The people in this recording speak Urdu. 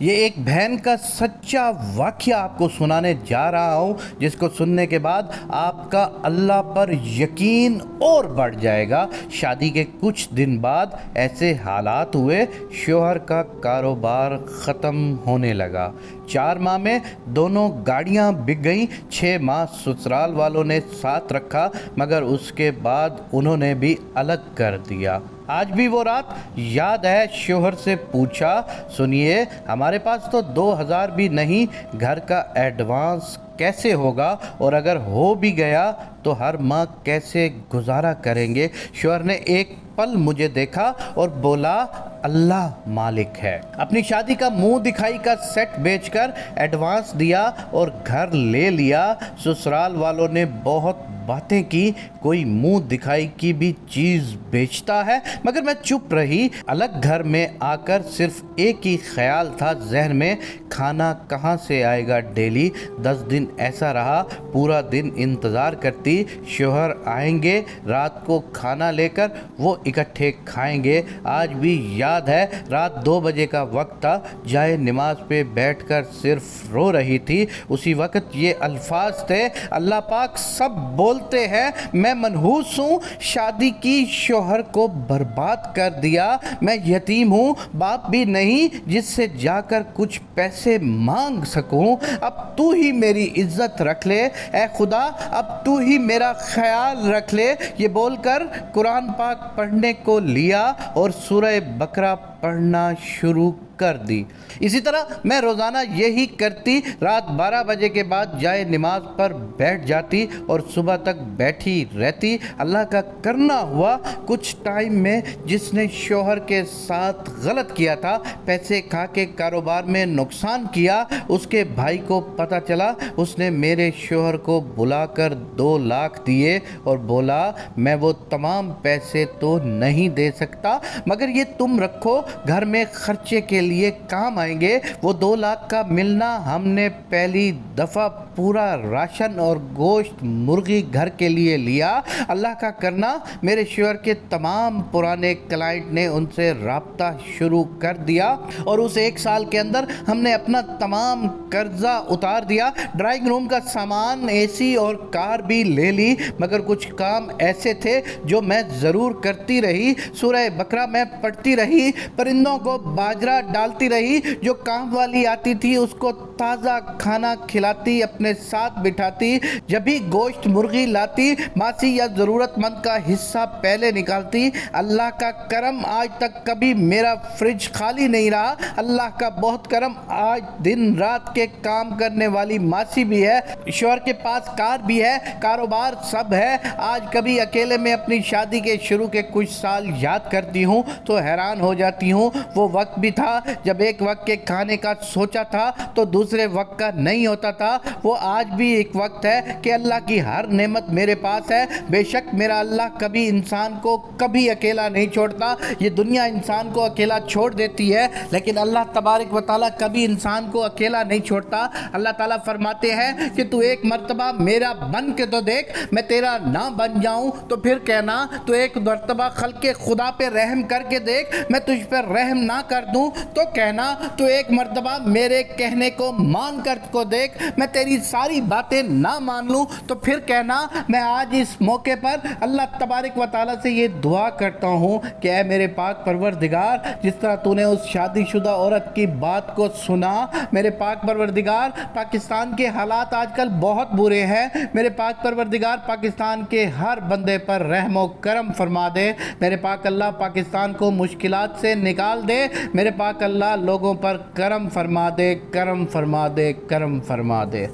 یہ ایک بہن کا سچا واقعہ آپ کو سنانے جا رہا ہوں، جس کو سننے کے بعد آپ کا اللہ پر یقین اور بڑھ جائے گا۔ شادی کے کچھ دن بعد ایسے حالات ہوئے، شوہر کا کاروبار ختم ہونے لگا۔ 4 ماہ میں دونوں گاڑیاں بک گئیں۔ 6 ماہ سسرال والوں نے ساتھ رکھا، مگر اس کے بعد انہوں نے بھی الگ کر دیا۔ آج بھی وہ رات یاد ہے۔ شوہر سے پوچھا، سنیے ہمارے پاس تو 2000 بھی نہیں، گھر کا ایڈوانس کیسے ہوگا، اور اگر ہو بھی گیا تو ہر ماہ کیسے گزارا کریں گے؟ شوہر نے ایک پل مجھے دیکھا اور بولا، اللہ مالک ہے۔ اپنی شادی کا منہ دکھائی کا سیٹ بیچ کر ایڈوانس دیا اور گھر لے لیا۔ سسرال والوں نے بہت باتیں کی، کوئی منہ دکھائی کی بھی چیز بیچتا ہے، مگر میں چپ رہی۔ الگ گھر میں آ کر صرف ایک ہی خیال تھا ذہن میں، کھانا کہاں سے آئے گا ڈیلی؟ 10 دن ایسا رہا، پورا دن انتظار کرتی شوہر آئیں گے رات کو کھانا لے کر، وہ اکٹھے کھائیں گے۔ آج بھی یاد ہے، رات 2 بجے کا وقت تھا، جائے نماز پہ بیٹھ کر صرف رو رہی تھی۔ اسی وقت یہ الفاظ تھے، اللہ پاک سب بولتے ہیں، میں منحوس ہوں، شادی کی شوہر کو برباد کر دیا، میں یتیم ہوں، باپ بھی نہیں جس سے جا کر کچھ پیسے مانگ سکوں، اب تو ہی میری عزت رکھ لے، اے خدا اب تو ہی میرا خیال رکھ لے۔ یہ بول کر قرآن پاک پڑھنے کو لیا اور سورہ بقرہ پڑھنا شروع کر دی۔ اسی طرح میں روزانہ یہی کرتی، رات 12 بجے کے بعد جائے نماز پر بیٹھ جاتی اور صبح تک بیٹھی رہتی۔ اللہ کا کرنا ہوا، کچھ ٹائم میں جس نے شوہر کے ساتھ غلط کیا تھا، پیسے کھا کے کاروبار میں نقصان کیا، اس کے بھائی کو پتہ چلا۔ اس نے میرے شوہر کو بلا کر 2 لاکھ دیے اور بولا، میں وہ تمام پیسے تو نہیں دے سکتا، مگر یہ تم رکھو، گھر میں خرچے کے لیے کام آئیں گے۔ وہ 2 لاکھ کا ملنا ہم نے پہلی دفعہ پورا راشن اور گوشت مرغی گھر کے لیے لیا۔ اللہ کا کرنا، میرے شوہر کے تمام پرانے کلائنٹ نے ان سے رابطہ شروع کر دیا اور اس 1 سال کے اندر ہم نے اپنا تمام قرضہ اتار دیا۔ ڈرائنگ روم کا سامان، اے سی اور کار بھی لے لی، مگر کچھ کام ایسے تھے جو میں ضرور کرتی رہی۔ سورہ بقرہ میں پڑھتی رہی، پرندوں کو باجرہ ڈالتی رہی، جو کام والی آتی تھی اس کو تازہ کھانا کھلاتی، اپنے ساتھ بٹھاتی، جب بھی گوشت مرغی لاتی ماسی یا ضرورت مند کا حصہ پہلے نکالتی۔ اللہ کا کرم، آج تک کبھی میرا فریج خالی نہیں رہا۔ اللہ کا بہت کرم، آج دن رات کے کام کرنے والی ماسی بھی ہے، شوہر کے پاس کار بھی ہے، کاروبار سب ہے۔ آج کبھی اکیلے میں اپنی شادی کے شروع کے کچھ سال یاد کرتی ہوں تو حیران ہو جاتی ہوں۔ وہ وقت بھی تھا جب ایک وقت کے کھانے کا سوچا تھا تو دوسرے وقت کا نہیں ہوتا تھا۔ وہ آج بھی ایک وقت ہے کہ اللہ کی ہر نعمت میرے پاس ہے۔ بے شک میرا اللہ کبھی انسان کو کبھی اکیلا نہیں چھوڑتا۔ یہ دنیا انسان کو اکیلا چھوڑ دیتی ہے، لیکن اللہ تبارک و تعالیٰ کبھی انسان کو اکیلا نہیں چھوڑتا۔ اللہ تعالیٰ فرماتے ہیں کہ تو ایک مرتبہ میرا بن کے تو دیکھ، میں تیرا نہ بن جاؤں تو پھر کہنا، تو ایک مرتبہ خلق خدا پہ رحم کر کے دیکھ، میں تجھ پر رحم نہ کر دوں تو کہنا، تو ایک مرتبہ میرے کہنے کو مان کر کو دیکھ، میں تیری ساری باتیں نہ مان لوں تو پھر کہنا۔ میں آج اس موقع پر اللہ تبارک و تعالیٰ سے یہ دعا کرتا ہوں کہ اے میرے پاک پروردگار، جس طرح تو نے اس شادی شدہ عورت کی بات کو سنا، میرے پاک پروردگار، پاکستان کے حالات آج کل بہت برے ہیں، میرے پاک پروردگار پاکستان کے ہر بندے پر رحم و کرم فرما دے۔ میرے پاک اللہ پاکستان کو مشکلات سے نکال دے، میرے پاک اللہ لوگوں پر کرم فرما دے، کرم فرما دے، کرم فرما دے۔